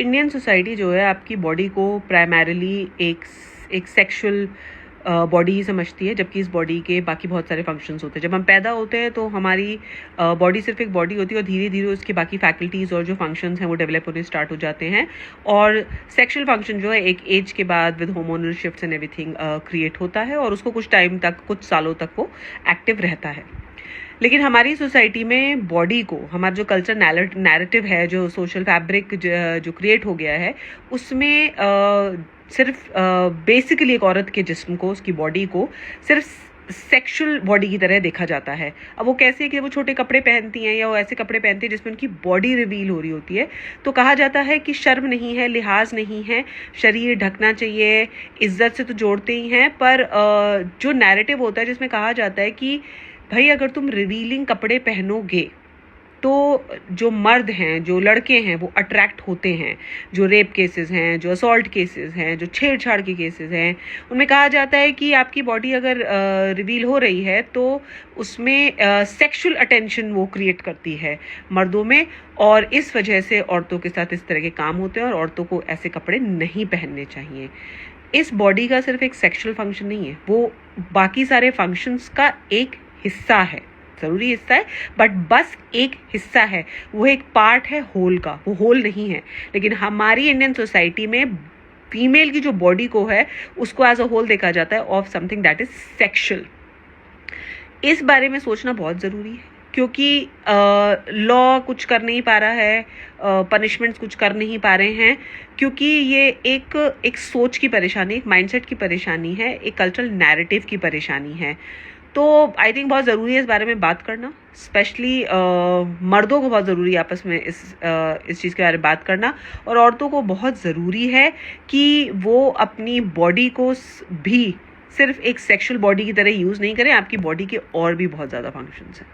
Indian society जो है आपकी बॉडी को प्राइमरीली एक सेक्सुअल बॉडी ही समझती है, जबकि इस बॉडी के बाकी बहुत सारे फंक्शंस होते हैं। जब हम पैदा होते हैं तो हमारी बॉडी सिर्फ एक बॉडी होती है और धीरे धीरे उसकी बाकी फैकल्टीज़ और जो फंक्शंस हैं वो डेवलप होने स्टार्ट हो जाते हैं, और सेक्सुअल फंक्शन जो है एक एज के बाद with hormonal shifts and everything create होता है और उसको कुछ टाइम तक, कुछ सालों तक वो एक्टिव रहता है। लेकिन हमारी सोसाइटी में बॉडी को, हमारा जो कल्चर नैरेटिव है, जो सोशल फैब्रिक जो क्रिएट हो गया है, उसमें सिर्फ बेसिकली एक औरत के जिस्म को, उसकी बॉडी को सिर्फ सेक्सुअल बॉडी की तरह देखा जाता है। अब वो कैसे कि वो छोटे कपड़े पहनती हैं या वो ऐसे कपड़े पहनती हैं जिसमें उनकी बॉडी रिवील हो रही होती है, तो कहा जाता है कि शर्म नहीं है, लिहाज नहीं है, शरीर ढकना चाहिए, इज्जत से तो जोड़ते ही हैं, पर जो नैरेटिव होता है जिसमें कहा जाता है कि भाई अगर तुम रिवीलिंग कपड़े पहनोगे तो जो मर्द हैं, जो लड़के हैं, वो अट्रैक्ट होते हैं। जो रेप केसेस हैं, जो असॉल्ट केसेस हैं, जो छेड़छाड़ के केसेस हैं, उनमें कहा जाता है कि आपकी बॉडी अगर रिवील हो रही है तो उसमें सेक्सुअल अटेंशन वो क्रिएट करती है मर्दों में, और इस वजह से औरतों के साथ इस तरह के काम होते हैं और औरतों को ऐसे कपड़े नहीं पहनने चाहिए। इस बॉडी का सिर्फ एक सेक्सुअल फंक्शन नहीं है, वो बाकी सारे फंक्शंस का एक हिस्सा है, ज़रूरी हिस्सा है, बट बस एक हिस्सा है, वो एक पार्ट है होल का, वो होल नहीं है। लेकिन हमारी इंडियन सोसाइटी में फीमेल की जो बॉडी को है उसको एज अ होल देखा जाता है of something that is sexual. इस बारे में सोचना बहुत ज़रूरी है, क्योंकि लॉ कुछ कर नहीं पा रहा है, पनिशमेंट्स कुछ कर नहीं पा रहे हैं, क्योंकि ये एक सोच की परेशानी, एक माइंडसेट की परेशानी है, एक कल्चरल नैरेटिव की परेशानी है। तो आई थिंक बहुत ज़रूरी है इस बारे में बात करना, स्पेशली मर्दों को बहुत ज़रूरी है आपस में इस चीज़ के बारे में बात करना, और औरतों को बहुत ज़रूरी है कि वो अपनी बॉडी को भी सिर्फ एक सेक्सुअल बॉडी की तरह यूज़ नहीं करें। आपकी बॉडी के और भी बहुत ज़्यादा फंक्शंस हैं।